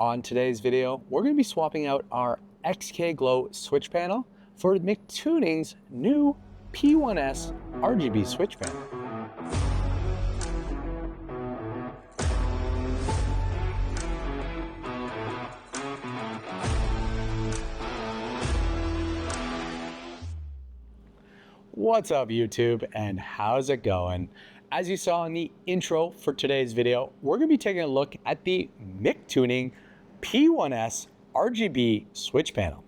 On today's video, we're going to be swapping out our XKGlow switch panel for Mictuning's new P1s RGB switch panel. What's up YouTube, and how's it going? As you saw in the intro for today's video, we're going to be taking a look at the Mictuning P1s RGB switch panel.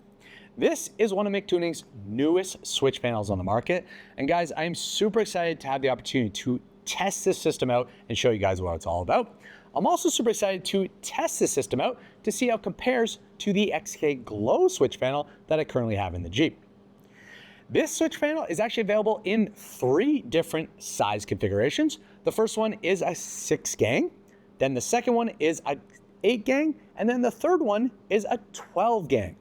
This is one of Mictuning's newest switch panels on the market. And guys, I'm super excited to have the opportunity to test this system out and show you guys what it's all about. I'm also super excited to test this system out to see how it compares to the XKGlow switch panel that I currently have in the Jeep. This switch panel is actually available in 3 different size configurations. The first one is a 6-gang, then the second one is a 8-gang, and then the third one is a 12-gang.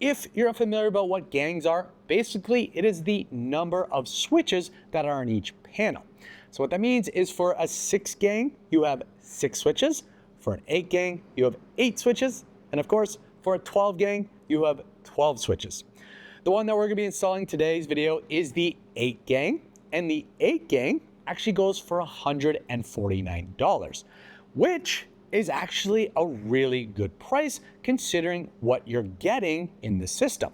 If you're unfamiliar about what gangs are, basically it is the number of switches that are on each panel. So what that means is for a 6-gang, you have 6 switches. For an 8-gang, you have 8 switches. And of course, for a 12-gang, you have 12 switches. The one that we're going to be installing today's video is the 8-gang, and the 8-gang actually goes for $149, which is actually a really good price considering what you're getting in the system.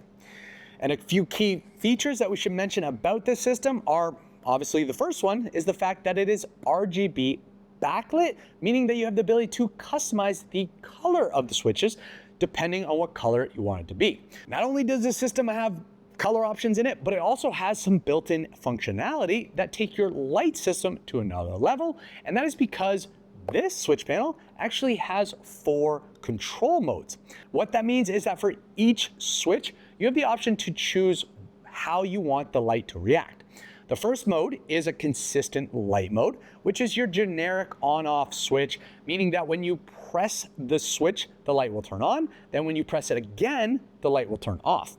And a few key features that we should mention about this system are, obviously the first one is the fact that it is RGB backlit, meaning that you have the ability to customize the color of the switches depending on what color you want it to be. Not only does this system have color options in it, but it also has some built-in functionality that take your light system to another level, and that is because this switch panel actually has 4 control modes. What that means is that for each switch, you have the option to choose how you want the light to react. The first mode is a consistent light mode, which is your generic on-off switch, meaning that when you press the switch, the light will turn on. Then when you press it again, the light will turn off.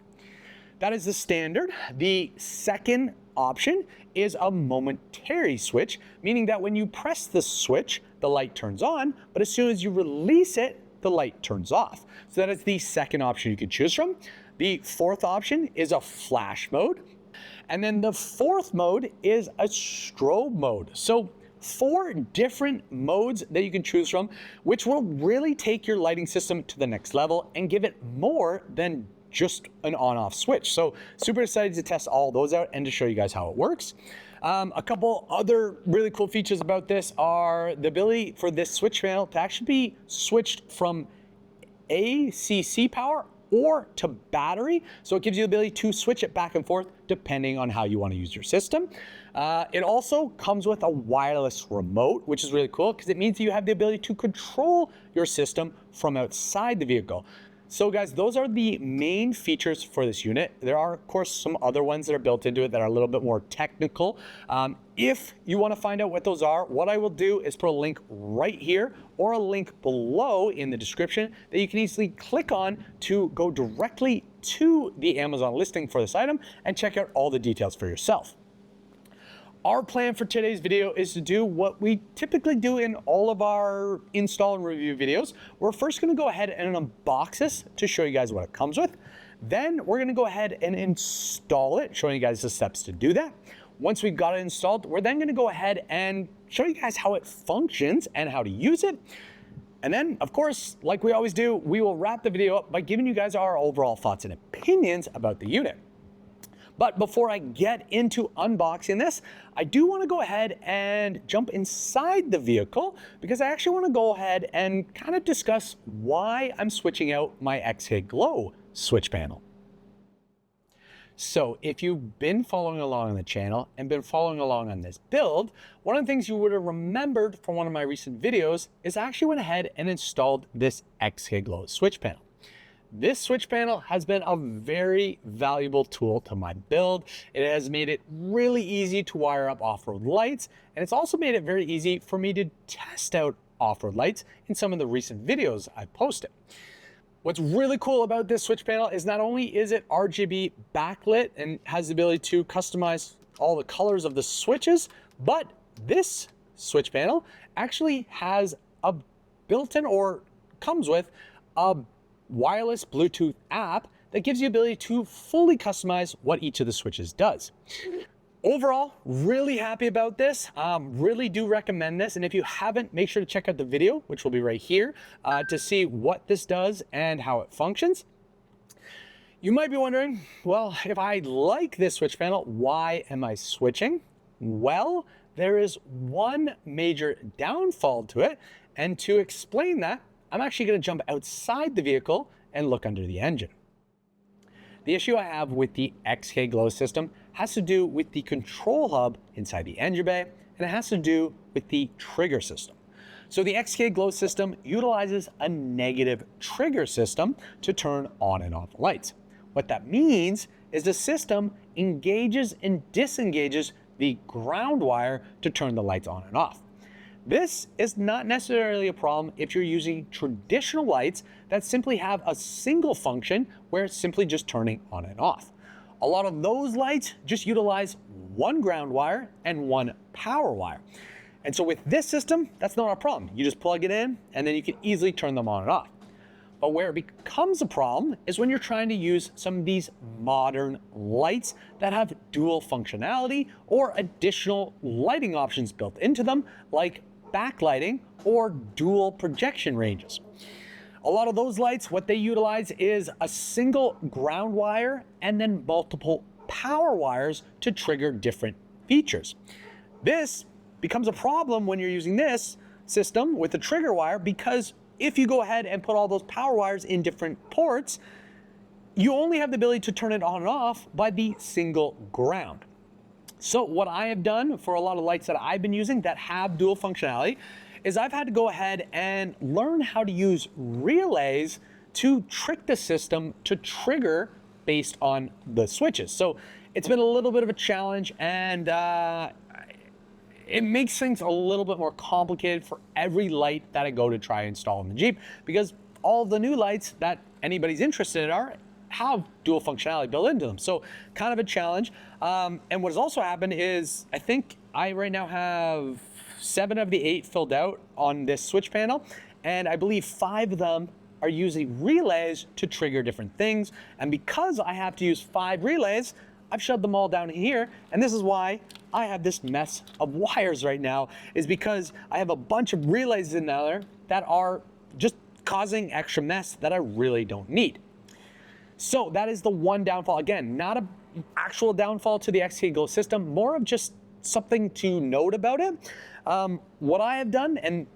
That is the standard. The second option is a momentary switch, meaning that when you press the switch, the light turns on, but as soon as you release it, the light turns off. So that is the second option you can choose from. The fourth option is a flash mode. And then the fourth mode is a strobe mode. So 4 different modes that you can choose from, which will really take your lighting system to the next level and give it more than just an on-off switch. So super excited to test all those out and to show you guys how it works. A couple other really cool features about this are the ability for this switch panel to actually be switched from ACC power or to battery. So it gives you the ability to switch it back and forth depending on how you want to use your system. It also comes with a wireless remote, which is really cool because it means that you have the ability to control your system from outside the vehicle. So guys, those are the main features for this unit. There are, of course, some other ones that are built into it that are a little bit more technical. If you want to find out what those are, what I will do is put a link right here or a link below in the description that you can easily click on to go directly to the Amazon listing for this item and check out all the details for yourself. Our plan for today's video is to do what we typically do in all of our install and review videos. We're first going to go ahead and unbox this to show you guys what it comes with. Then we're going to go ahead and install it, showing you guys the steps to do that. Once we've got it installed, we're then going to go ahead and show you guys how it functions and how to use it. And then, of course, like we always do, we will wrap the video up by giving you guys our overall thoughts and opinions about the unit. But before I get into unboxing this, I do want to go ahead and jump inside the vehicle because I actually want to go ahead and kind of discuss why I'm switching out my XKGlow switch panel. So if you've been following along on the channel and been following along on this build, one of the things you would have remembered from one of my recent videos is I actually went ahead and installed this XKGlow switch panel. This switch panel has been a very valuable tool to my build. It has made it really easy to wire up off-road lights, and it's also made it very easy for me to test out off-road lights in some of the recent videos I posted. What's really cool about this switch panel is not only is it RGB backlit and has the ability to customize all the colors of the switches, but this switch panel actually has a built-in or comes with a wireless Bluetooth app that gives you the ability to fully customize what each of the switches does. Overall, really happy about this. Really do recommend this. And if you haven't, make sure to check out the video, which will be right here, to see what this does and how it functions. You might be wondering, well, if I like this switch panel, why am I switching? Well, there is one major downfall to it. And to explain that, I'm actually going to jump outside the vehicle and look under the engine. The issue I have with the XKGlow system has to do with the control hub inside the engine bay, and it has to do with the trigger system. So the XKGlow system utilizes a negative trigger system to turn on and off the lights. What that means is the system engages and disengages the ground wire to turn the lights on and off. This is not necessarily a problem if you're using traditional lights that simply have a single function where it's simply just turning on and off. A lot of those lights just utilize one ground wire and one power wire. And so with this system, that's not a problem. You just plug it in and then you can easily turn them on and off. But where it becomes a problem is when you're trying to use some of these modern lights that have dual functionality or additional lighting options built into them, like backlighting or dual projection ranges. A lot of those lights, what they utilize is a single ground wire and then multiple power wires to trigger different features. This becomes a problem when you're using this system with the trigger wire, because if you go ahead and put all those power wires in different ports, you only have the ability to turn it on and off by the single ground. So what I have done for a lot of lights that I've been using that have dual functionality is I've had to go ahead and learn how to use relays to trick the system to trigger based on the switches. So it's been a little bit of a challenge, and it makes things a little bit more complicated for every light that I go to try and install in the Jeep, because all of the new lights that anybody's interested in have dual functionality built into them. So kind of a challenge. And what has also happened is I think I right now have 7 of the 8 filled out on this switch panel, and I believe 5 of them are using relays to trigger different things. And because I have to use 5 relays, I've shoved them all down here, and this is why I have this mess of wires right now, is because I have a bunch of relays in there that are just causing extra mess that I really don't need. So that is the one downfall. Again, not an actual downfall to the XKGlow system, more of just something to note about it. What I have done, and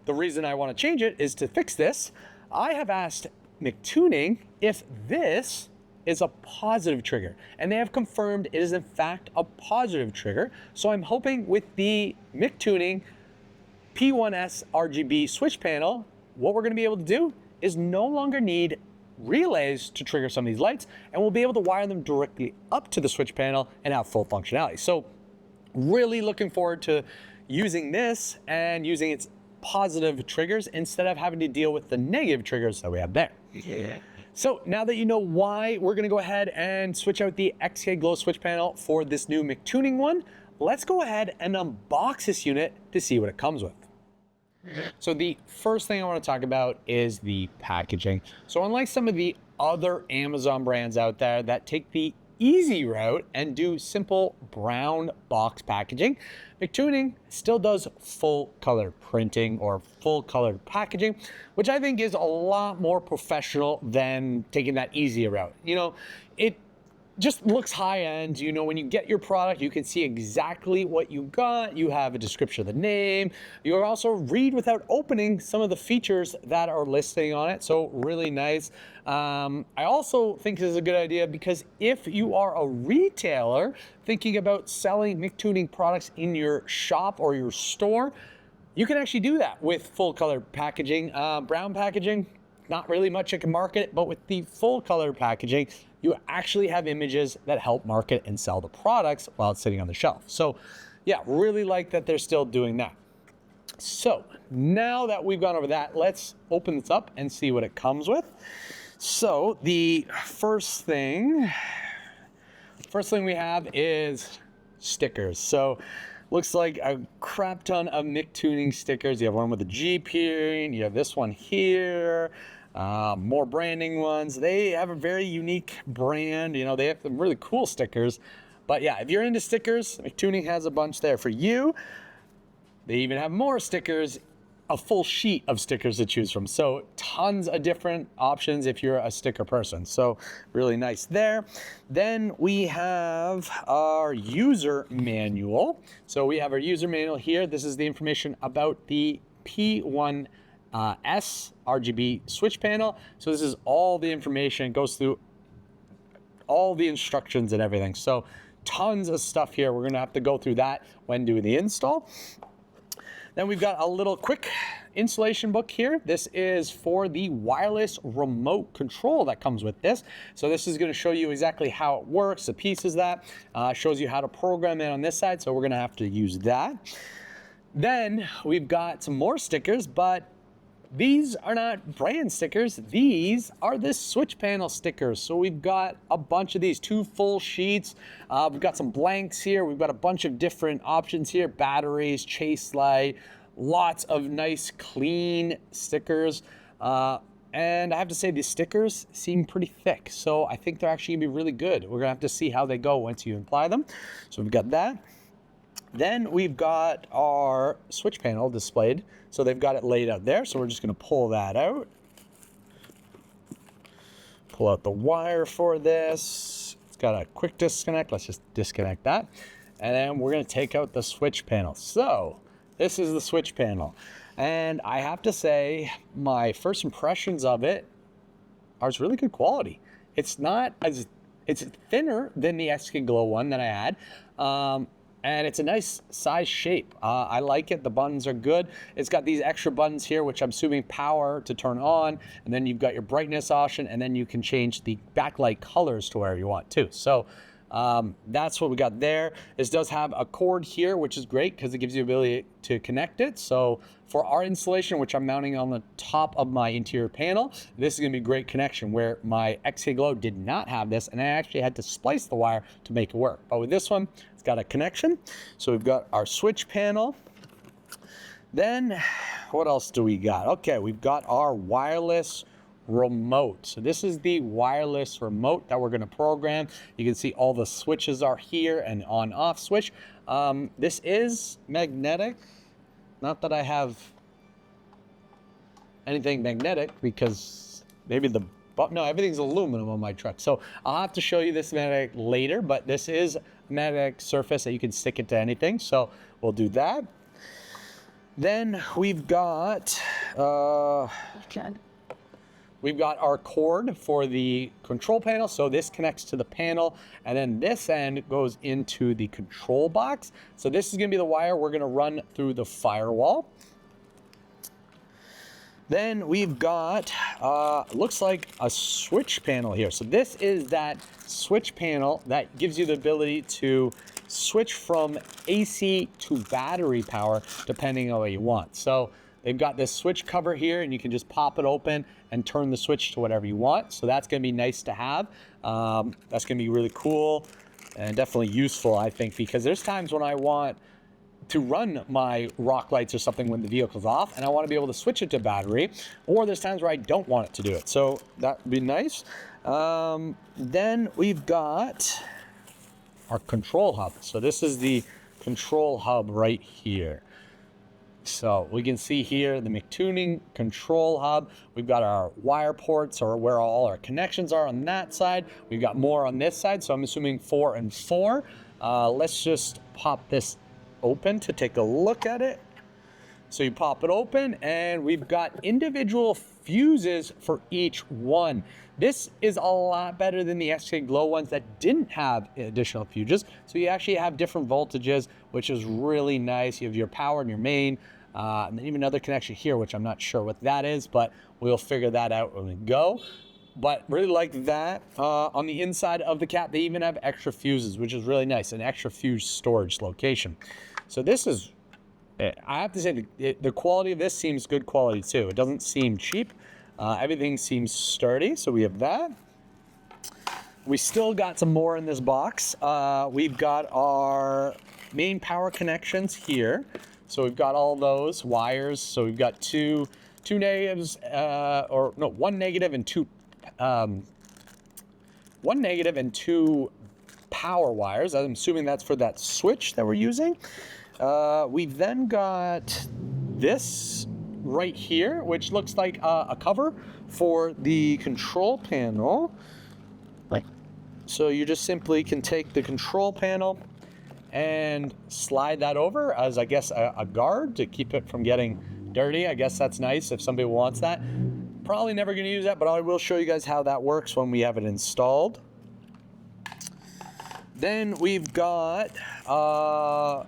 the reason I want to change it is to fix this, I have asked Mictuning if this is a positive trigger, and they have confirmed it is in fact a positive trigger. So I'm hoping with the Mictuning P1s RGB switch panel, what we're going to be able to do is no longer need relays to trigger some of these lights, and we'll be able to wire them directly up to the switch panel and have full functionality. So really looking forward to using this and using its positive triggers instead of having to deal with the negative triggers that we have there. Yeah. So now that you know why, we're going to go ahead and switch out the XKGlow switch panel for this new Mictuning one. Let's go ahead and unbox this unit to see what it comes with. So the first thing I want to talk about is the packaging. So unlike some of the other Amazon brands out there that take the easy route and do simple brown box packaging, Mictuning still does full color printing or full color packaging, which I think is a lot more professional than taking that easy route. You know, it just looks high end. You know, when you get your product, you can see exactly what you got. You have a description of the name. You also read without opening some of the features that are listing on it. So really nice. I also think this is a good idea because if you are a retailer thinking about selling Mictuning products in your shop or your store, you can actually do that with full color packaging. Brown packaging, not really much you can market it, but with the full color packaging, you actually have images that help market and sell the products while it's sitting on the shelf. So yeah, really like that they're still doing that. So now that we've gone over that, let's open this up and see what it comes with. So the first thing we have is stickers. So Looks like a crap ton of Mictuning stickers. You have one with a Jeep here, and you have this one here. More branding ones. They have a very unique brand. You know, they have some really cool stickers. But yeah, if you're into stickers, Mictuning has a bunch there for you. They even have more stickers, a full sheet of stickers to choose from. So tons of different options if you're a sticker person. So really nice there. Then we have our user manual. So we have our user manual here. This is the information about the P1s RGB switch panel. So this is all the information. It goes through all the instructions and everything. So tons of stuff here. We're gonna have to go through that when doing the install. Then we've got a little quick installation book here. This is for the wireless remote control that comes with this. So this is going to show you exactly how it works, the pieces that shows you how to program it on this side. So we're going to have to use that. Then we've got some more stickers, but these are not brand stickers. These are the switch panel stickers. So we've got a bunch of these, 2 full sheets. We've got some blanks here. We've got a bunch of different options here, batteries, chase light, lots of nice clean stickers. And I have to say these stickers seem pretty thick. So I think they're actually gonna be really good. We're gonna have to see how they go once you apply them. So we've got that. Then we've got our switch panel displayed. So they've got it laid out there. So we're just going to pull that out. Pull out the wire for this. It's got a quick disconnect. Let's just disconnect that. And then we're going to take out the switch panel. So this is the switch panel. And I have to say, my first impressions of it are really good quality. It's thinner than the XKGlow one that I had. And it's a nice size shape. I like it. The buttons are good. It's got these extra buttons here, which I'm assuming power to turn on. And then you've got your brightness option, and then you can change the backlight colors to wherever you want too. So that's what we got there. This does have a cord here, which is great because it gives you the ability to connect it. So for our installation, which I'm mounting on the top of my interior panel, this is going to be a great connection where my XKGlow did not have this, and I actually had to splice the wire to make it work. But with this one, it's got a connection. So we've got our switch panel. Then what else do we got? Okay, we've got our wireless remote. So this is the wireless remote that we're going to program. You can see all the switches are here and on off switch. This is magnetic. Not that I have anything magnetic, because maybe no, everything's aluminum on my truck. So I'll have to show you this magnetic later, but this is a magnetic surface that you can stick it to anything. So we'll do that. Then we've got we've got our cord for the control panel. So this connects to the panel, and then this end goes into the control box. So this is going to be the wire we're going to run through the firewall. Then we've got, looks like a switch panel here. So this is that switch panel that gives you the ability to switch from AC to battery power depending on what you want. So they've got this switch cover here, and you can just pop it open and turn the switch to whatever you want. So that's going to be nice to have. That's going to be really cool and definitely useful, I think, because there's times when I want to run my rock lights or something when the vehicle's off, and I want to be able to switch it to battery, or there's times where I don't want it to do it. So that would be nice. Then we've got our control hub. So this is the control hub right here. So we can see here the Mictuning control hub. We've got our wire ports, or where all our connections are on that side. We've got more on this side, so I'm assuming 4 and 4. Let's just pop this open to take a look at it. So you pop it open, and we've got individual fuses for each one. This is a lot better than the XKGlow ones that didn't have additional fuses. So you actually have different voltages, which is really nice. You have your power and your main, and then even another connection here, which I'm not sure what that is, but we'll figure that out when we go. But really like that. On the inside of the cap, they even have extra fuses, which is really nice, an extra fuse storage location. So this is, I have to say, the quality of this seems good quality too. It doesn't seem cheap. Everything seems sturdy, so we have that. We still got some more in this box. We've got our main power connections here. So we've got all those wires. So we've got two negatives, one negative and two power wires. I'm assuming that's for that switch that we're using. We've then got this right here, which looks like a cover for the control panel. So you just simply can take the control panel and slide that over as, I guess, a guard to keep it from getting dirty. I guess that's nice if somebody wants that. Probably never going to use that, but I will show you guys how that works when we have it installed. Then we've got a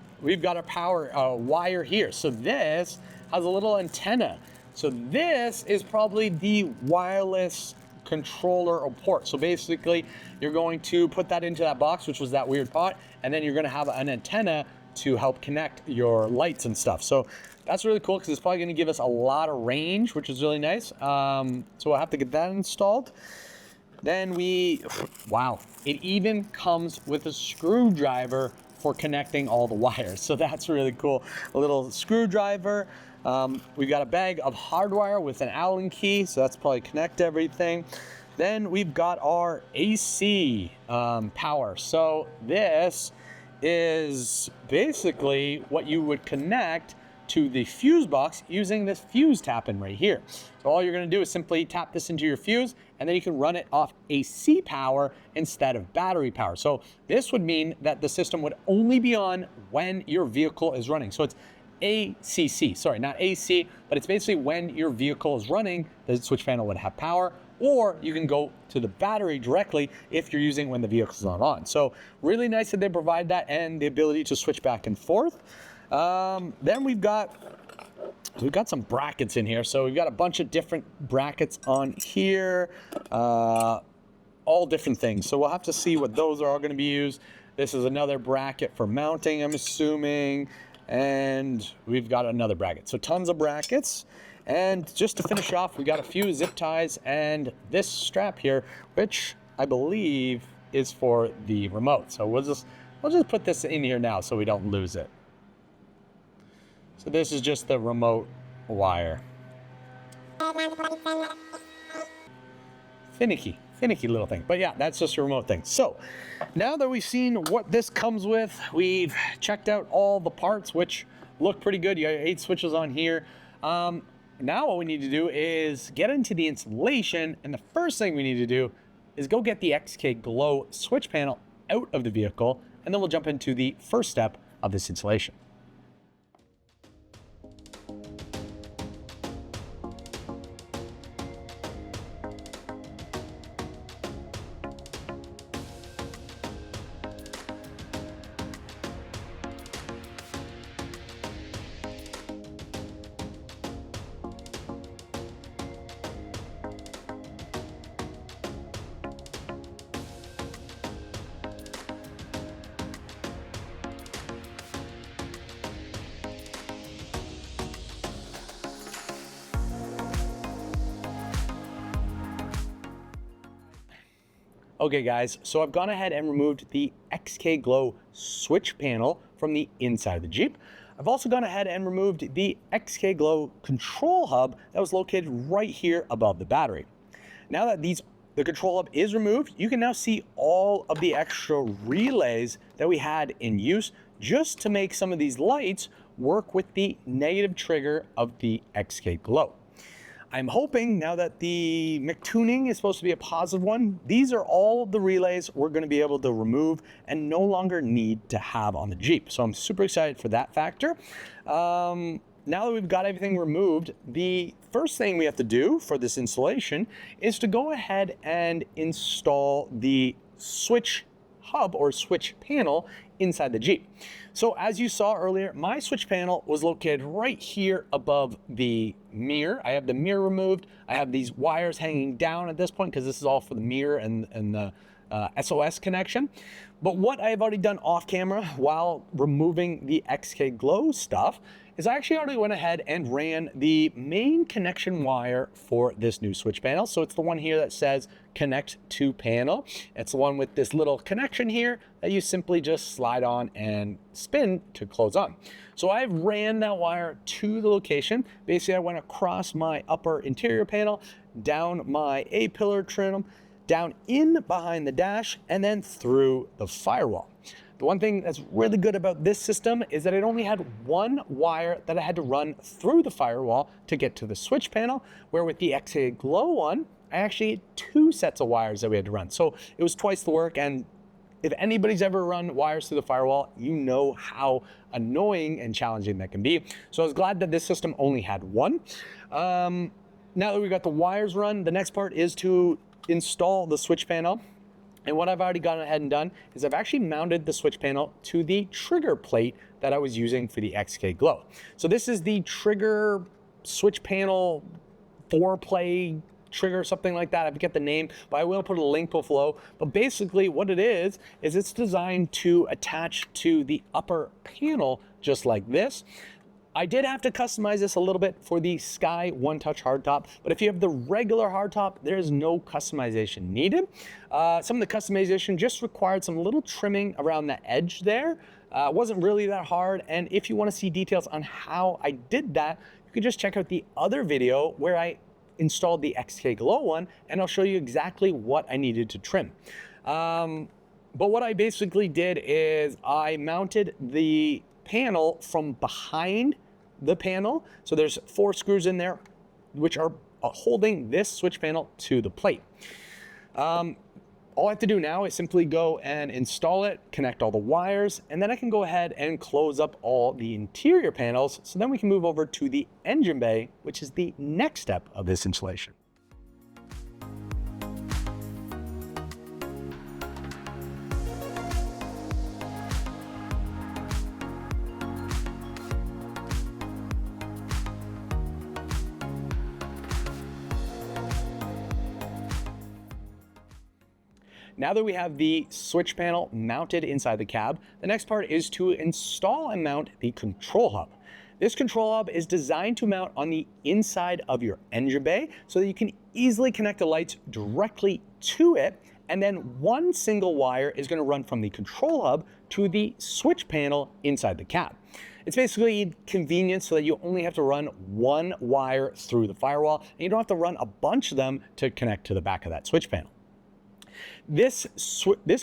power wire here. So this has a little antenna. So this is probably the wireless controller or port. So basically, you're going to put that into that box, which was that weird pot, and then you're going to have an antenna to help connect your lights and stuff. So that's really cool because it's probably going to give us a lot of range, which is really nice. So we'll have to get that installed. Then wow, it even comes with a screwdriver for connecting all the wires. So that's really cool. A little screwdriver. We've got a bag of hardwire with an Allen key, so that's probably connect everything. Then we've got our AC power. So this is basically what you would connect to the fuse box using this fuse tap-in right here. So all you're gonna do is simply tap this into your fuse, and then you can run it off AC power instead of battery power. So this would mean that the system would only be on when your vehicle is running. So it's ACC, sorry, not AC, but it's basically when your vehicle is running, the switch panel would have power, or you can go to the battery directly if you're using when the vehicle's not on. So really nice that they provide that and the ability to switch back and forth. Then we've got some brackets in here. So we've got a bunch of different brackets on here, all different things. So we'll have to see what those are all going to be used. This is another bracket for mounting, I'm assuming. And we've got another bracket. So tons of brackets. And just to finish off, we got a few zip ties and this strap here, which I believe is for the remote. So we'll just put this in here now so we don't lose it. So this is just the remote wire. Finicky little thing. But yeah, that's just a remote thing. So now that we've seen what this comes with, we've checked out all the parts, which look pretty good. You got 8 switches on here. Now what we need to do is get into the installation. And the first thing we need to do is go get the XKGlow switch panel out of the vehicle. And then we'll jump into the first step of this installation. Okay guys, so I've gone ahead and removed the XKGlow switch panel from the inside of the Jeep. I've also gone ahead and removed the XKGlow control hub that was located right here above the battery. Now that the control hub is removed, you can now see all of the extra relays that we had in use just to make some of these lights work with the negative trigger of the XKGlow. I'm hoping now that the Mictuning is supposed to be a positive one, these are all the relays we're going to be able to remove and no longer need to have on the Jeep. So I'm super excited for that factor. Now that we've got everything removed, the first thing we have to do for this installation is to go ahead and install the switch hub or switch panel inside the Jeep. So as you saw earlier, my switch panel was located right here above the mirror. I have the mirror removed. I have these wires hanging down at this point because this is all for the mirror and the SOS connection. But what I have already done off camera while removing the XKGlow stuff is I actually already went ahead and ran the main connection wire for this new switch panel. So it's the one here that says connect to panel. It's the one with this little connection here that you simply just slide on and spin to close on. So I ran that wire to the location. Basically, I went across my upper interior panel, down my A-pillar trim, down in behind the dash, and then through the firewall. The one thing that's really good about this system is that it only had one wire that I had to run through the firewall to get to the switch panel, where with the XKGlow one, I actually had 2 sets of wires that we had to run. So it was twice the work, and if anybody's ever run wires through the firewall, you know how annoying and challenging that can be. So I was glad that this system only had one. Now that we got the wires run, the next part is to install the switch panel. And what I've already gone ahead and done is I've actually mounted the switch panel to the trigger plate that I was using for the XKGlow. So this is the trigger switch panel 4-play trigger, something like that. I forget the name, but I will put a link below. But basically what it is it's designed to attach to the upper panel just like this. I did have to customize this a little bit for the Sky One Touch hardtop, but if you have the regular hardtop, there's no customization needed. Some of the customization just required some little trimming around the edge there. It wasn't really that hard, and if you want to see details on how I did that, you can just check out the other video where I installed the XKGlow one, and I'll show you exactly what I needed to trim. But what I basically did is I mounted the panel from behind the panel. So there's 4 screws in there, which are holding this switch panel to the plate. All I have to do now is simply go and install it, connect all the wires, and then I can go ahead and close up all the interior panels. So then we can move over to the engine bay, which is the next step of this installation. Now that we have the switch panel mounted inside the cab, the next part is to install and mount the control hub. This control hub is designed to mount on the inside of your engine bay so that you can easily connect the lights directly to it, and then one single wire is going to run from the control hub to the switch panel inside the cab. It's basically convenient so that you only have to run one wire through the firewall, and you don't have to run a bunch of them to connect to the back of that switch panel. This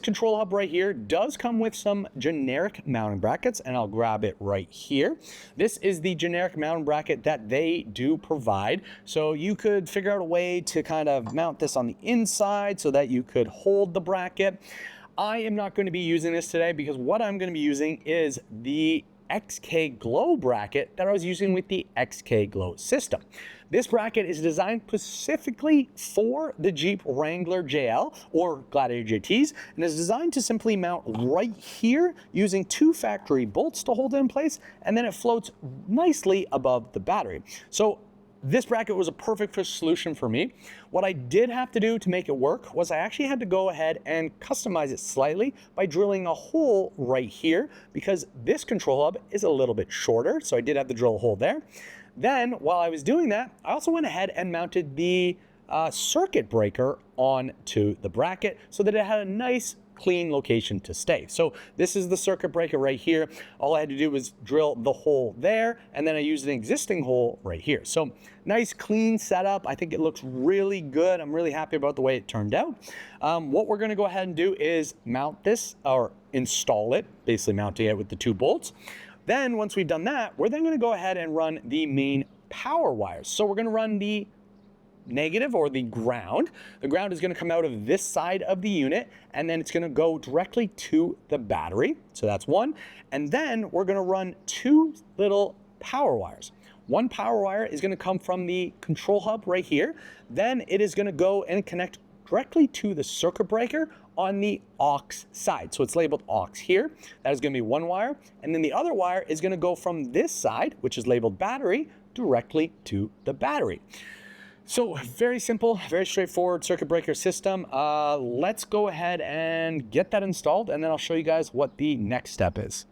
control hub right here does come with some generic mounting brackets, and I'll grab it right here. This is the generic mounting bracket that they do provide. So you could figure out a way to kind of mount this on the inside so that you could hold the bracket. I am not going to be using this today because what I'm going to be using is the XKGlow bracket that I was using with the XKGlow system. This bracket is designed specifically for the Jeep Wrangler JL or Gladiator JTs, and is designed to simply mount right here using 2 factory bolts to hold it in place, and then it floats nicely above the battery. So this bracket was a perfect solution for me. What I did have to do to make it work was I actually had to go ahead and customize it slightly by drilling a hole right here, because this control hub is a little bit shorter, so I did have to drill a hole there. Then, while I was doing that, I also went ahead and mounted the circuit breaker onto the bracket so that it had a nice clean location to stay. So this is the circuit breaker right here. All I had to do was drill the hole there, and then I used an existing hole right here. So nice clean setup. I think it looks really good. I'm really happy about the way it turned out. What we're going to go ahead and do is mount this, or install it, basically mounting it with the 2 bolts. Then once we've done that, we're then going to go ahead and run the main power wires. So we're going to run the negative, or the ground. The ground is going to come out of this side of the unit, and then it's going to go directly to the battery. So that's one. And then we're going to run 2 little power wires. One power wire is going to come from the control hub right here. Then it is going to go and connect directly to the circuit breaker on the aux side. So it's labeled aux here. That is going to be one wire. And then the other wire is going to go from this side, which is labeled battery, directly to the battery. So very simple, very straightforward circuit breaker system. Let's go ahead and get that installed, and then I'll show you guys what the next step is.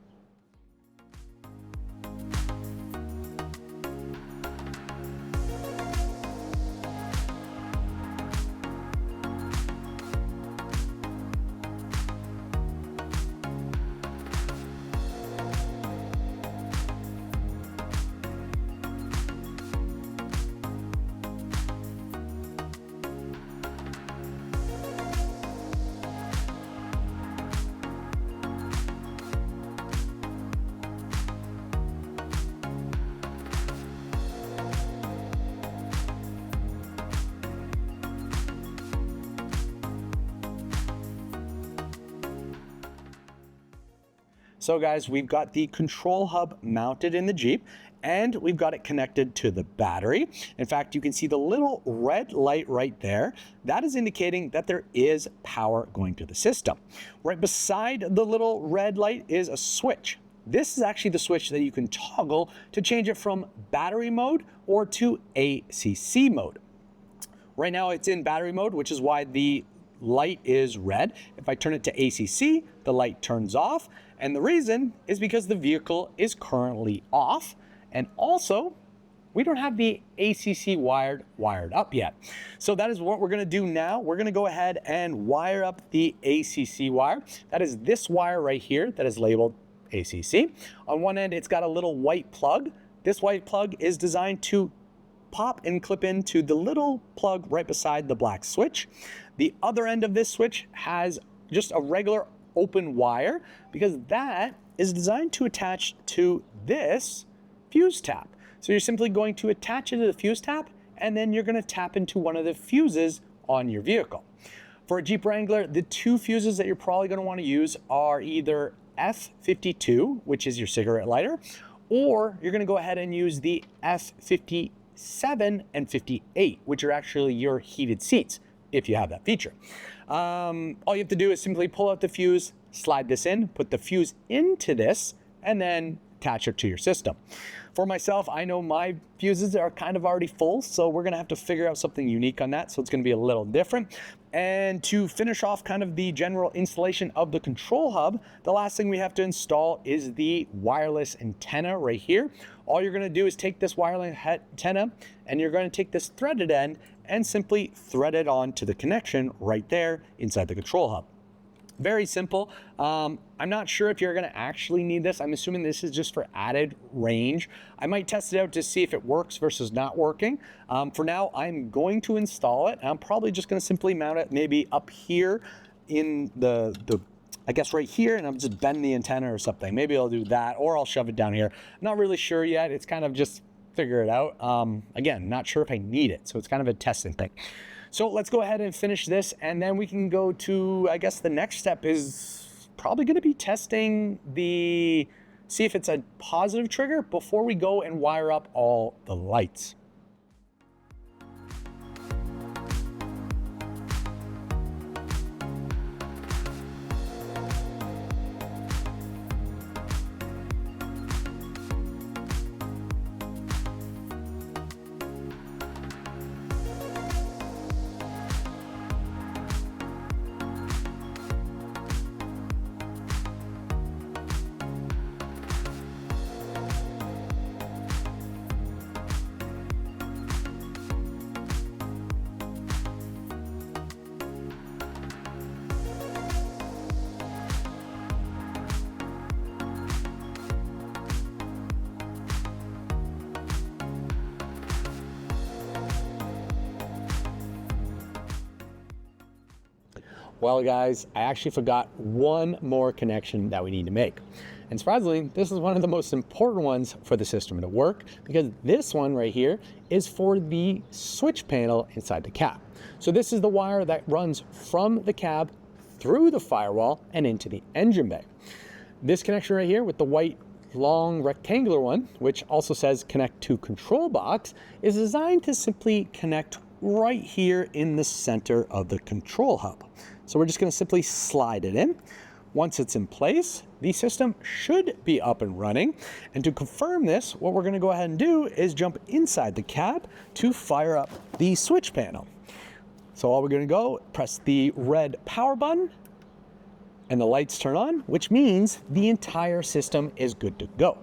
So guys, we've got the control hub mounted in the Jeep, and we've got it connected to the battery. In fact, you can see the little red light right there. That is indicating that there is power going to the system. Right beside the little red light is a switch. This is actually the switch that you can toggle to change it from battery mode or to ACC mode. Right now it's in battery mode, which is why the light is red. If I turn it to ACC, the light turns off. And the reason is because the vehicle is currently off. And also, we don't have the ACC wired up yet. So that is what we're gonna do now. We're gonna go ahead and wire up the ACC wire. That is this wire right here that is labeled ACC. On one end, it's got a little white plug. This white plug is designed to pop and clip into the little plug right beside the black switch. The other end of this switch has just a regular open wire because that is designed to attach to this fuse tap. So you're simply going to attach it to the fuse tap, and then you're going to tap into one of the fuses on your vehicle. For a Jeep Wrangler, the two fuses that you're probably going to want to use are either F52, which is your cigarette lighter, or you're going to go ahead and use the F57 and 58, which are actually your heated seats, if you have that feature. All you have to do is simply pull out the fuse, slide this in, put the fuse into this, and then attach it to your system. For myself, I know my fuses are kind of already full, so we're gonna have to figure out something unique on that, so it's gonna be a little different. And to finish off kind of the general installation of the control hub, the last thing we have to install is the wireless antenna right here. All you're gonna do is take this wireless antenna, and you're gonna take this threaded end and simply thread it on to the connection right there inside the control hub. Very simple. I'm not sure if you're gonna actually need this. I'm assuming this is just for added range. I might test it out to see if it works versus not working. For now, I'm going to install it. I'm probably just gonna simply mount it maybe up here in I guess right here, and I'm just bend the antenna or something. Maybe I'll do that, or I'll shove it down here. I'm not really sure yet. It's kind of just figure it out. Again, not sure if I need it. So it's kind of a testing thing. So let's go ahead and finish this, and then we can go to, I guess the next step is probably gonna be testing see if it's a positive trigger before we go and wire up all the lights. Well guys, I actually forgot one more connection that we need to make. And surprisingly, this is one of the most important ones for the system to work, because this one right here is for the switch panel inside the cab. So this is the wire that runs from the cab through the firewall and into the engine bay. This connection right here with the white long rectangular one, which also says connect to control box, is designed to simply connect right here in the center of the control hub. So we're just going to simply slide it in. Once it's in place, the system should be up and running. And to confirm this, what we're going to go ahead and do is jump inside the cab to fire up the switch panel. So all we're going to go, press the red power button, and the lights turn on, which means the entire system is good to go.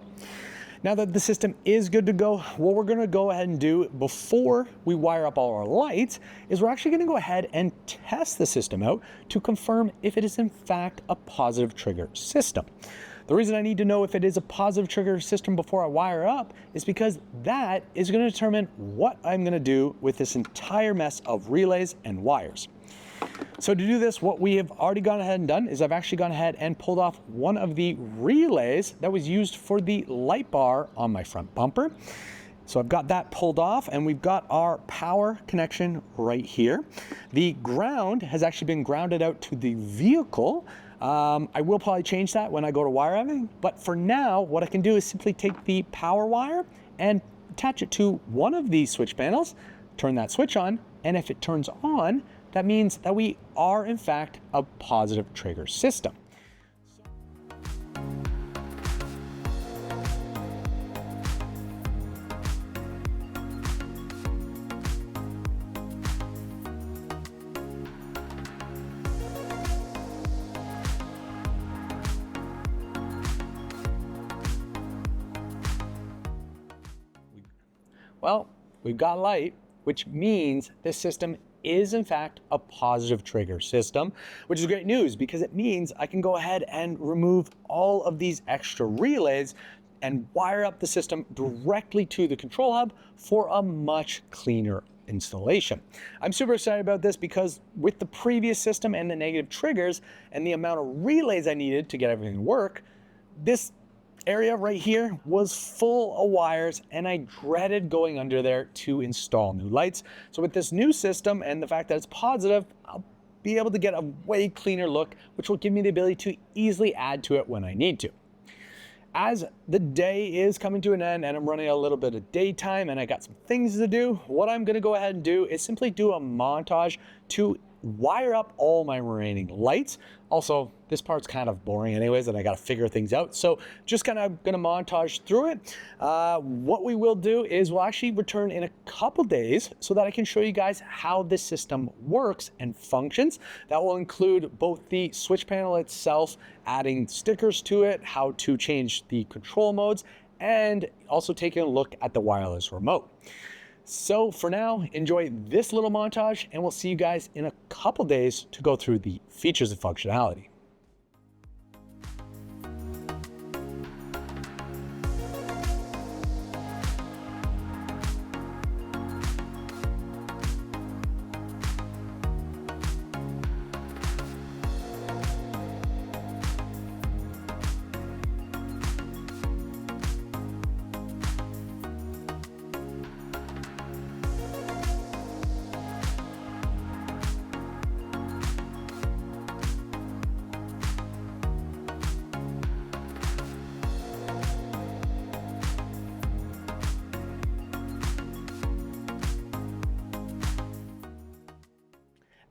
Now that the system is good to go, what we're gonna go ahead and do before we wire up all our lights is we're actually gonna go ahead and test the system out to confirm if it is in fact a positive trigger system. The reason I need to know if it is a positive trigger system before I wire up is because that is gonna determine what I'm gonna do with this entire mess of relays and wires. So to do this, what we have already gone ahead and done is I've actually gone ahead and pulled off one of the relays that was used for the light bar on my front bumper. So I've got that pulled off, and we've got our power connection right here. The ground has actually been grounded out to the vehicle. I will probably change that when I go to wire having, but for now, what I can do is simply take the power wire and attach it to one of these switch panels, turn that switch on, and if it turns on, that means that we are in fact a positive trigger system. Well, we've got light, which means this system is in fact a positive trigger system, which is great news because it means I can go ahead and remove all of these extra relays and wire up the system directly to the control hub for a much cleaner installation. I'm super excited about this because with the previous system and the negative triggers and the amount of relays I needed to get everything to work, this area right here was full of wires and I dreaded going under there to install new lights. So with this new system and the fact that it's positive, I'll be able to get a way cleaner look, which will give me the ability to easily add to it when I need to. As the day is coming to an end and I'm running a little bit of daytime and I got some things to do, what I'm going to go ahead and do is simply do a montage to wire up all my remaining lights. Also, this part's kind of boring anyways, and I got to figure things out. So just kind of going to montage through it. What we will do is we'll actually return in a couple days so that I can show you guys how this system works and functions. That will include both the switch panel itself, adding stickers to it, how to change the control modes, and also taking a look at the wireless remote. So for now, enjoy this little montage and we'll see you guys in a couple days to go through the features and functionality.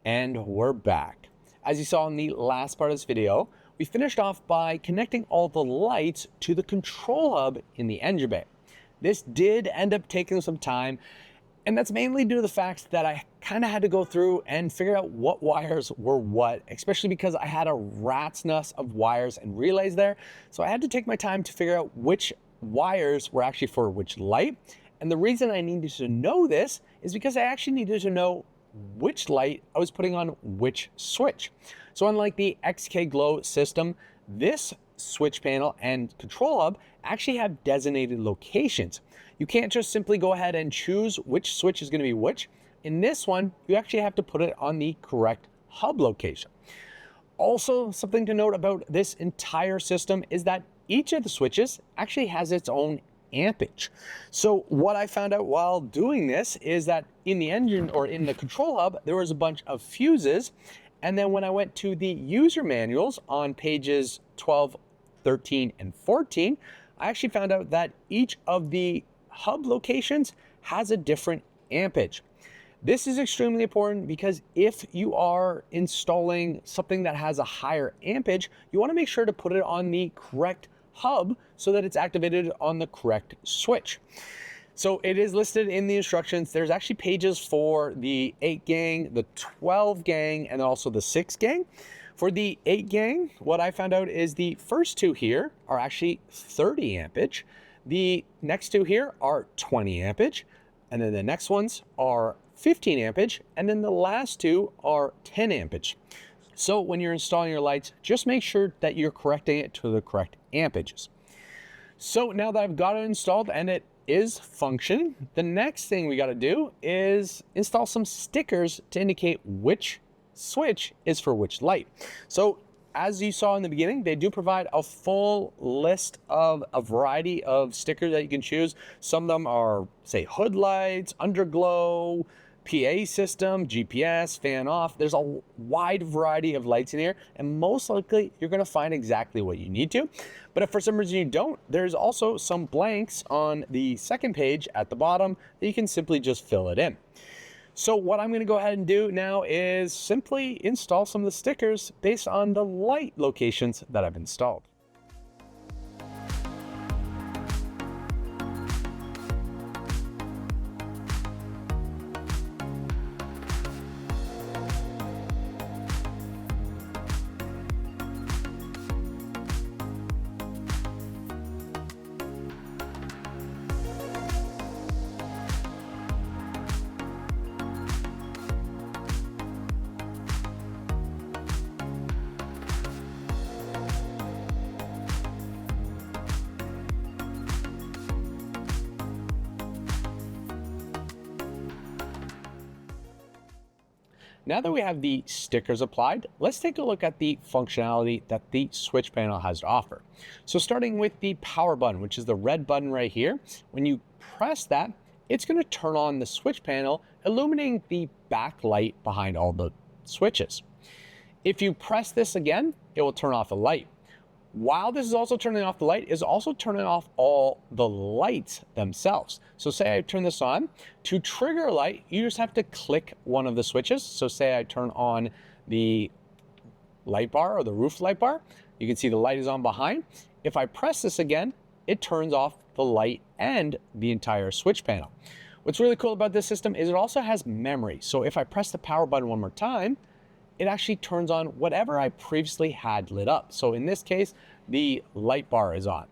And we're back. As you saw in the last part of this video, we finished off by connecting all the lights to the control hub in the engine bay. This did end up taking some time, and that's mainly due to the fact that I kind of had to go through and figure out what wires were what, especially because I had a rat's nest of wires and relays there. So I had to take my time to figure out which wires were actually for which light. And the reason I needed to know this is because I actually needed to know which light I was putting on which switch. So unlike the XKGlow system, this switch panel and control hub actually have designated locations. You can't just simply go ahead and choose which switch is going to be which. In this one, you actually have to put it on the correct hub location. Also, something to note about this entire system is that each of the switches actually has its own ampage. So what I found out while doing this is that in the engine or in the control hub, there was a bunch of fuses. And then when I went to the user manuals on pages 12, 13, and 14, I actually found out that each of the hub locations has a different ampage. This is extremely important because if you are installing something that has a higher ampage, you want to make sure to put it on the correct hub so that it's activated on the correct switch. So it is listed in the instructions. There's actually pages for the 8 gang, the 12 gang, and also the 6 gang. For the 8 gang, what I found out is the first two here are actually 30 ampage. The next two here are 20 ampage. And then the next ones are 15 ampage. And then the last two are 10 ampage. So when you're installing your lights, just make sure that you're correcting it to the correct ampages. So now that I've got it installed and it is functioning, the next thing we got to do is install some stickers to indicate which switch is for which light. So as you saw in the beginning, they do provide a full list of a variety of stickers that you can choose. Some of them are, say, hood lights, underglow, PA system, GPS, fan off. There's a wide variety of lights in here, and most likely you're gonna find exactly what you need to. But if for some reason you don't, there's also some blanks on the second page at the bottom that you can simply just fill it in. So what I'm gonna go ahead and do now is simply install some of the stickers based on the light locations that I've installed. Now that we have the stickers applied, let's take a look at the functionality that the switch panel has to offer. So starting with the power button, which is the red button right here, when you press that, it's going to turn on the switch panel, illuminating the backlight behind all the switches. If you press this again, it will turn off the light. While this is also turning off the light, is also turning off all the lights themselves. So say I turn this on. To trigger a light, you just have to click one of the switches. So say I turn on the light bar or the roof light bar. You can see the light is on behind. If I press this again, it turns off the light and the entire switch panel. What's really cool about this system is it also has memory. So if I press the power button one more time, it actually turns on whatever I previously had lit up. So in this case, the light bar is on.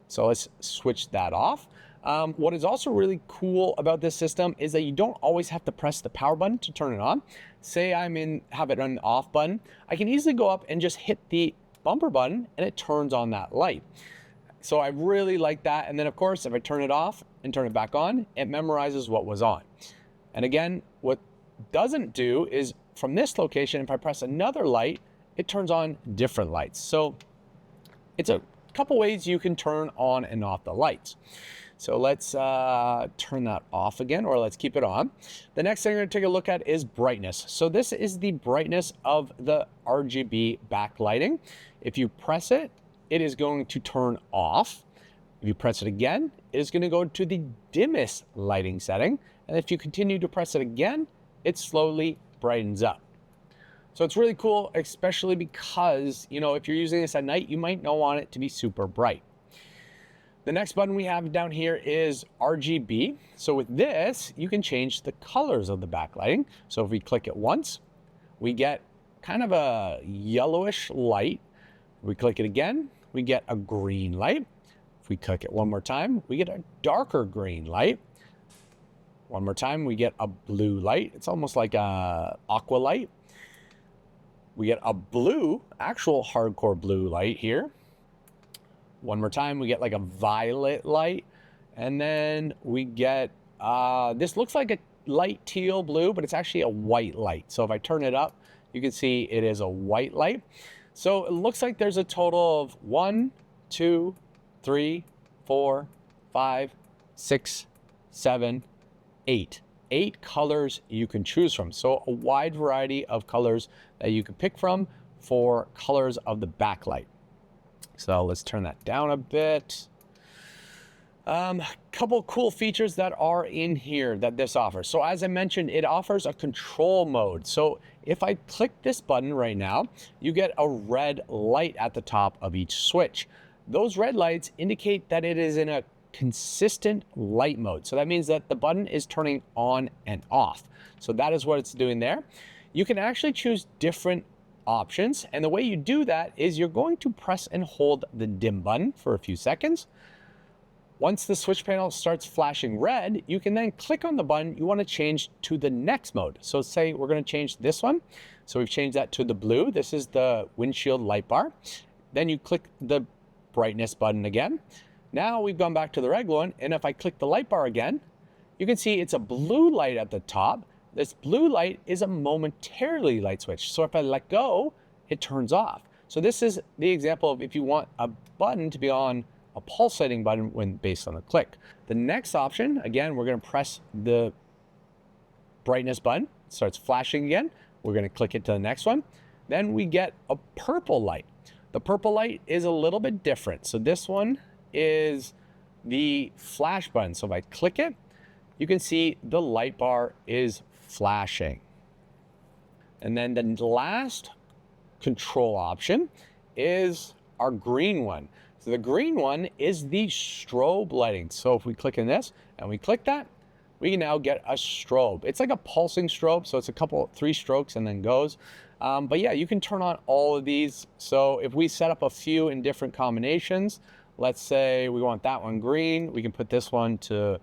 So let's switch that off. What is also really cool about this system is that you don't always have to press the power button to turn it on. Say have it on the off button, I can easily go up and just hit the bumper button and it turns on that light. So I really like that. And then of course, if I turn it off and turn it back on, it memorizes what was on. And again, what doesn't do is from this location, if I press another light, it turns on different lights. So it's a couple ways you can turn on and off the lights. So let's turn that off again, or let's keep it on. The next thing we're gonna take a look at is brightness. So this is the brightness of the RGB backlighting. If you press it, it is going to turn off. If you press it again, it is gonna go to the dimmest lighting setting. And if you continue to press it again, it slowly brightens up. So it's really cool, especially because, if you're using this at night, you might not want it to be super bright. The next button we have down here is RGB. So with this, you can change the colors of the backlighting. So if we click it once, we get kind of a yellowish light. If we click it again, we get a green light. If we click it one more time, we get a darker green light. One more time, we get a blue light. It's almost like a aqua light. We get a blue, actual hardcore blue light here. One more time, we get like a violet light. And then we get, this looks like a light teal blue, but it's actually a white light. So if I turn it up, you can see it is a white light. So it looks like there's a total of 1, 2, 3, 4, 5, 6, 7, 8 colors you can choose from. So a wide variety of colors that you can pick from for colors of the backlight. So let's turn that down a bit. Couple cool features that are in here that this offers. So as I mentioned, it offers a control mode. So if I click this button right now, you get a red light at the top of each switch. Those red lights indicate that it is in a consistent light mode. So that means that the button is turning on and off. So that is what it's doing there. You can actually choose different options. And the way you do that is you're going to press and hold the dim button for a few seconds. Once the switch panel starts flashing red, you can then click on the button you want to change to the next mode. So say we're going to change this one. So we've changed that to the blue. This is the windshield light bar. Then you click the brightness button again. Now we've gone back to the regular one, and if I click the light bar again, you can see it's a blue light at the top. This blue light is a momentarily light switch. So if I let go, it turns off. So this is the example of if you want a button to be on a pulsating button when based on a click. The next option, again, we're going to press the brightness button. It starts flashing again. We're going to click it to the next one. Then we get a purple light. The purple light is a little bit different. So this one is the flash button. So if I click it, you can see the light bar is flashing. And then the last control option is our green one. So the green one is the strobe lighting. So if we click in this and we click that, we can now get a strobe. It's like a pulsing strobe, so it's a 3 strokes and then goes. But yeah, you can turn on all of these. So if we set up a few in different combinations, let's say we want that one green, we can put this one to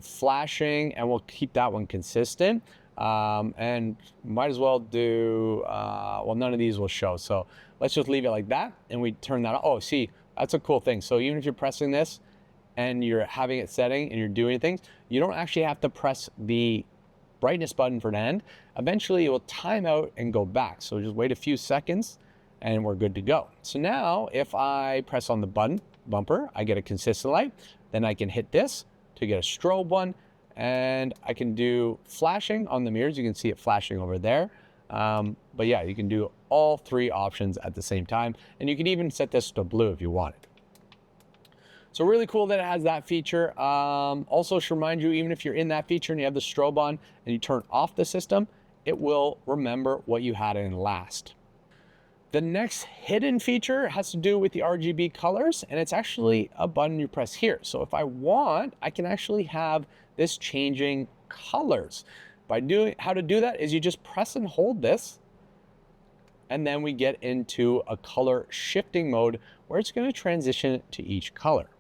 flashing, and we'll keep that one consistent. And might as well do, well, none of these will show. So let's just leave it like that, and we turn that on. Oh, see, that's a cool thing. So even if you're pressing this and you're having it setting and you're doing things, you don't actually have to press the brightness button for an end. Eventually it will time out and go back. So just wait a few seconds and we're good to go. So now if I press on the bumper, I get a consistent light. Then I can hit this to get a strobe one, and I can do flashing on the mirrors. You can see it flashing over there. But yeah, you can do all 3 options at the same time. And you can even set this to blue if you wanted. So really cool that it has that feature. Also should remind you, even if you're in that feature and you have the strobe on and you turn off the system, it will remember what you had in last. The next hidden feature has to do with the RGB colors, and it's actually a button you press here. So if I want, I can actually have this changing colors. How to do that is you just press and hold this, and then we get into a color shifting mode where it's going to transition to each color.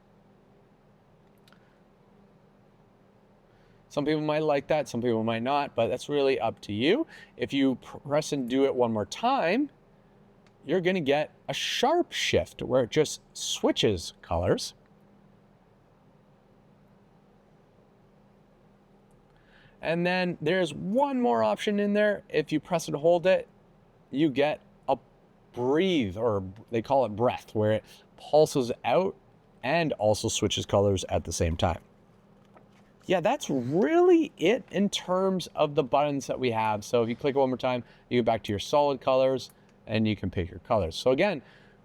Some people might like that, some people might not, but that's really up to you. If you press and do it one more time, you're going to get a sharp shift where it just switches colors. And then there's one more option in there. If you press and hold it, you get a breathe, or they call it breath, where it pulses out and also switches colors at the same time. Yeah, that's really it in terms of the buttons that we have. So if you click it one more time, you go back to your solid colors and you can pick your colors. So again,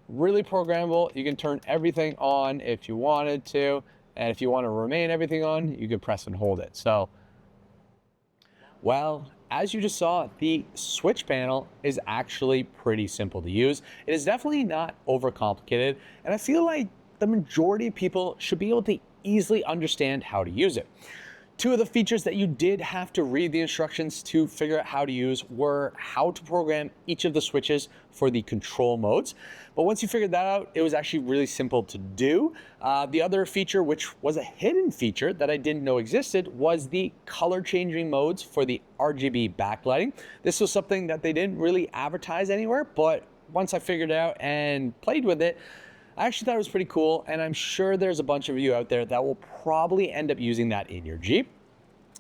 really programmable. You can turn everything on if you wanted to. And if you want to remain everything on, you can press and hold it. So, well, as you just saw, the switch panel is actually pretty simple to use. It is definitely not overcomplicated. And I feel like the majority of people should be able to easily understand how to use it. 2 of the features that you did have to read the instructions to figure out how to use were how to program each of the switches for the control modes. But once you figured that out, it was actually really simple to do. The other feature, which was a hidden feature that I didn't know existed, was the color changing modes for the RGB backlighting. This was something that they didn't really advertise anywhere, but once I figured it out and played with it, I actually thought it was pretty cool, and I'm sure there's a bunch of you out there that will probably end up using that in your Jeep.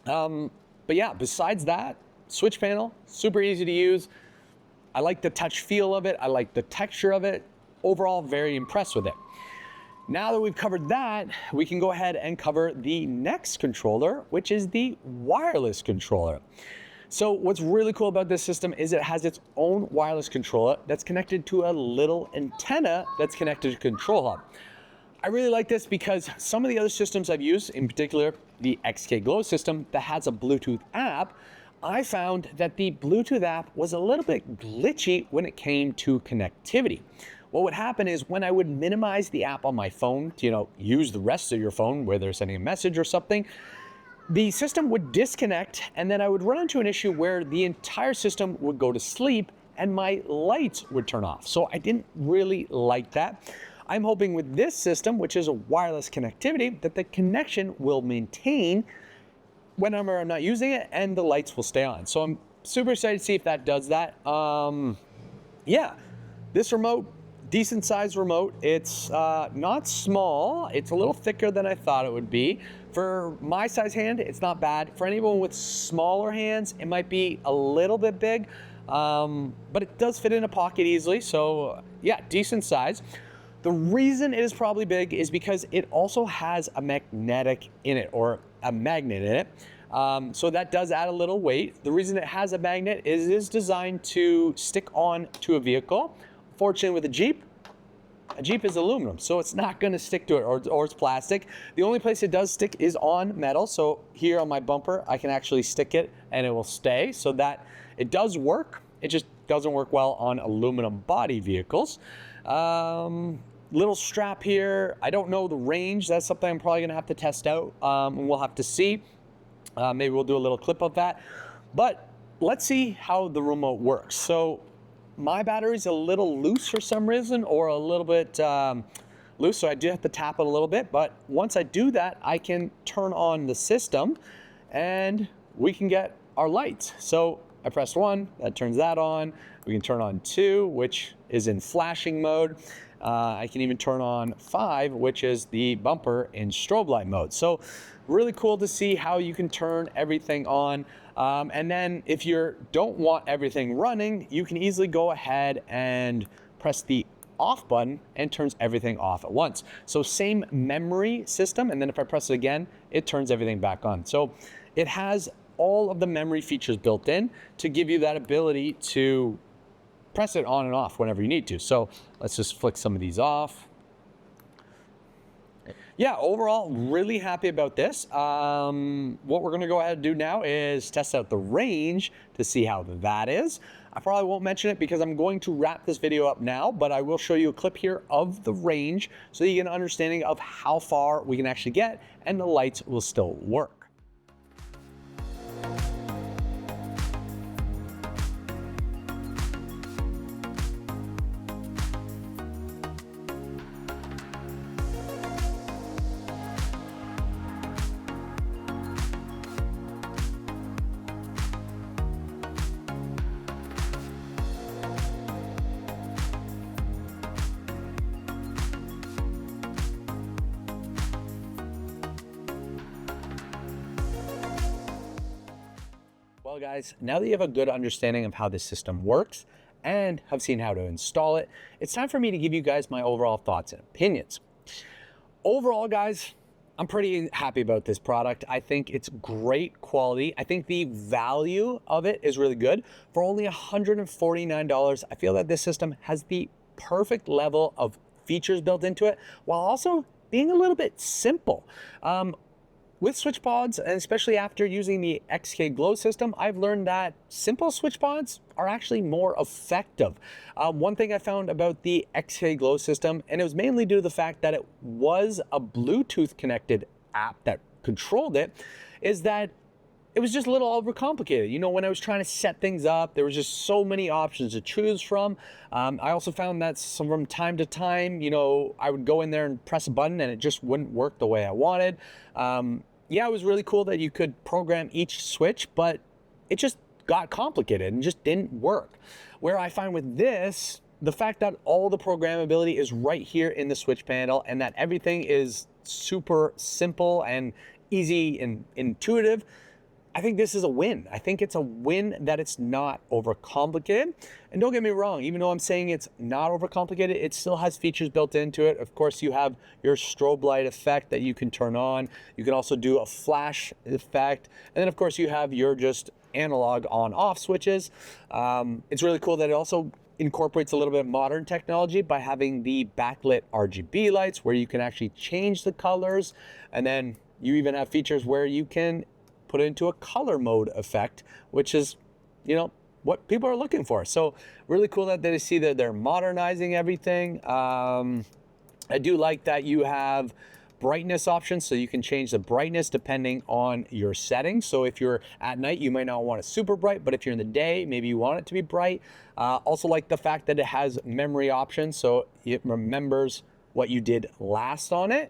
But yeah, besides that, switch panel, super easy to use. I like the touch feel of it. I like the texture of it. Overall, very impressed with it. Now that we've covered that, we can go ahead and cover the next controller, which is the wireless controller. So what's really cool about this system is it has its own wireless controller that's connected to a little antenna that's connected to Control Hub. I really like this because some of the other systems I've used, in particular the XKGlow system that has a Bluetooth app, I found that the Bluetooth app was a little bit glitchy when it came to connectivity. What would happen is when I would minimize the app on my phone to, use the rest of your phone where they're sending a message or something, the system would disconnect, and then I would run into an issue where the entire system would go to sleep and my lights would turn off. So I didn't really like that. I'm hoping with this system, which is a wireless connectivity, that the connection will maintain whenever I'm not using it and the lights will stay on. So I'm super excited to see if that does that. Yeah, this remote, decent sized remote. It's not small. It's a little thicker than I thought it would be. For my size hand, it's not bad. For anyone with smaller hands, it might be a little bit big, but it does fit in a pocket easily. So yeah, decent size. The reason it is probably big is because it also has a magnetic in it, or a magnet in it. So that does add a little weight. The reason it has a magnet is it is designed to stick on to a vehicle. Fortunately with a Jeep is aluminum, so it's not going to stick to it, or it's plastic. The only place it does stick is on metal. So here on my bumper, I can actually stick it and it will stay, so that it does work. It just doesn't work well on aluminum body vehicles. Little strap here. I don't know the range. That's something I'm probably going to have to test out, and we'll have to see. Maybe we'll do a little clip of that. But let's see how the remote works. So my battery's a little loose for some reason, or a little bit loose, so I do have to tap it a little bit. But once I do that, I can turn on the system and we can get our lights. So I pressed 1, that turns that on. We can turn on 2, which is in flashing mode. I can even turn on 5, which is the bumper in strobe light mode. So really cool to see how you can turn everything on. And then if you don't want everything running, you can easily go ahead and press the off button and turns everything off at once. So same memory system, and then if I press it again, it turns everything back on. So it has all of the memory features built in to give you that ability to press it on and off whenever you need to. So let's just flick some of these off. Yeah, overall, really happy about this. What we're gonna go ahead and do now is test out the range to see how that is. I probably won't mention it because I'm going to wrap this video up now, but I will show you a clip here of the range so you get an understanding of how far we can actually get and the lights will still work. Well guys, now that you have a good understanding of how this system works and have seen how to install it, it's time for me to give you guys my overall thoughts and opinions. Overall guys, I'm pretty happy about this product. I think it's great quality. I think the value of it is really good. For only $149, I feel that this system has the perfect level of features built into it while also being a little bit simple. With switch pods, and especially after using the XKGlow system, I've learned that simple switch pods are actually more effective. One thing I found about the XKGlow system, and it was mainly due to the fact that it was a Bluetooth connected app that controlled it, is that it was just a little overcomplicated. You know, when I was trying to set things up, there was just so many options to choose from. I also found that from time to time, you know, I would go in there and press a button and it just wouldn't work the way I wanted. Yeah, it was really cool that you could program each switch, but it just got complicated and just didn't work. Where I find with this, the fact that all the programmability is right here in the switch panel and that everything is super simple and easy and intuitive, I think this is a win. I think it's a win that it's not overcomplicated. And don't get me wrong, even though I'm saying it's not overcomplicated, it still has features built into it. Of course, you have your strobe light effect that you can turn on. You can also do a flash effect. And then of course you have your just analog on off switches. It's really cool that it also incorporates a little bit of modern technology by having the backlit RGB lights where you can actually change the colors. And then you even have features where you can put it into a color mode effect, which is, you know, what people are looking for. So really cool that they see that they're modernizing everything. I do like that you have brightness options, so you can change the brightness depending on your settings. So if you're at night, you might not want it super bright, but if you're in the day, maybe you want it to be bright. Also like the fact that it has memory options, so it remembers what you did last on it.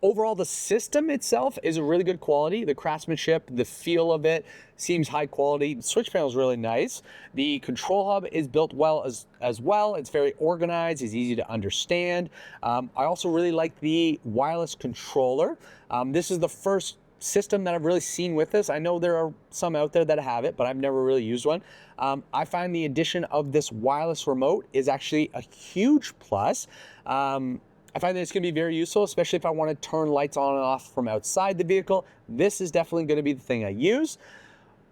Overall, the system itself is a really good quality. The craftsmanship, the feel of it seems high quality. The switch panel is really nice. The control hub is built well as well. It's very organized. It's easy to understand. I also really like the wireless controller. This is the first system that I've really seen with this. I know there are some out there that have it, but I've never really used one. I find the addition of this wireless remote is actually a huge plus. I find that it's gonna be very useful, especially if I wanna turn lights on and off from outside the vehicle. This is definitely gonna be the thing I use.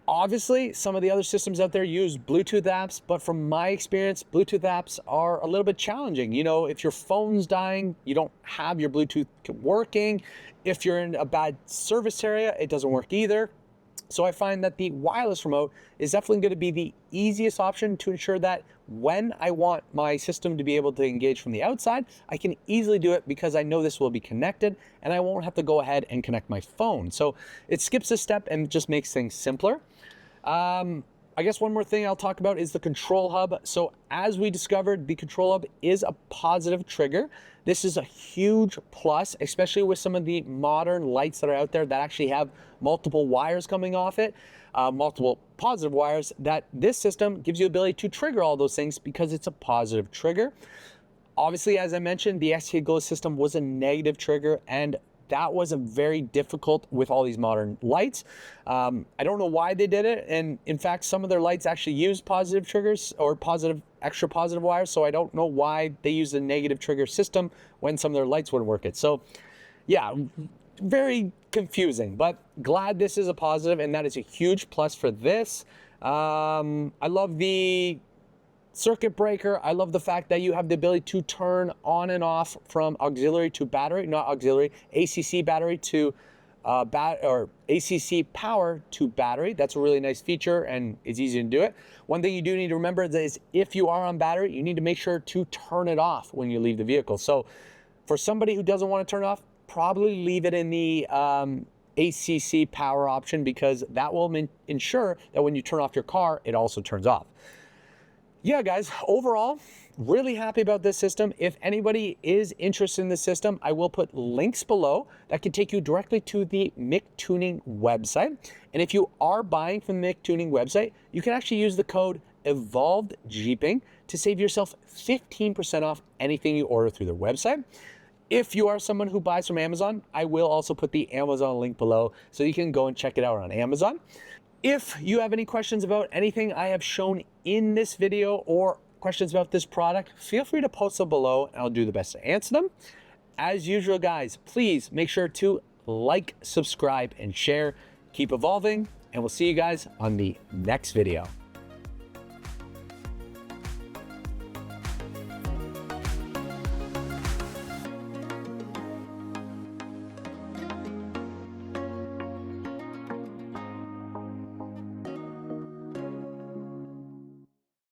Obviously, some of the other systems out there use Bluetooth apps, but from my experience, Bluetooth apps are a little bit challenging. You know, if your phone's dying, you don't have your Bluetooth working. If you're in a bad service area, it doesn't work either. So I find that the wireless remote is definitely going to be the easiest option to ensure that when I want my system to be able to engage from the outside, I can easily do it because I know this will be connected and I won't have to go ahead and connect my phone. So it skips a step and just makes things simpler. I guess one more thing I'll talk about is the control hub. So as we discovered, the control hub is a positive trigger. This is a huge plus, especially with some of the modern lights that are out there that actually have multiple wires coming off it, multiple positive wires, that this system gives you the ability to trigger all those things because it's a positive trigger. Obviously, as I mentioned, the XKGlow system was a negative trigger, and that was a very difficult with all these modern lights. I don't know why they did it. And in fact, some of their lights actually use positive triggers or extra positive wires. So I don't know why they use a negative trigger system when some of their lights wouldn't work it. So yeah, very confusing, but glad this is a positive, and that is a huge plus for this. I love the circuit breaker. I love the fact that you have the ability to turn on and off from auxiliary to battery, not auxiliary, ACC battery to ACC power to battery. That's a really nice feature and it's easy to do it. One thing you do need to remember is if you are on battery, you need to make sure to turn it off when you leave the vehicle. So for somebody who doesn't want to turn it off, probably leave it in the ACC power option, because that will ensure that when you turn off your car, it also turns off. Yeah, guys, overall, really happy about this system. If anybody is interested in the system, I will put links below that can take you directly to the Mictuning website. And if you are buying from the Mictuning website, you can actually use the code EvolvedJeeping to save yourself 15% off anything you order through their website. If you are someone who buys from Amazon, I will also put the Amazon link below so you can go and check it out on Amazon. If you have any questions about anything I have shown in this video or questions about this product, feel free to post them below and I'll do the best to answer them. As usual, guys, please make sure to like, subscribe, and share. Keep evolving, and we'll see you guys on the next video.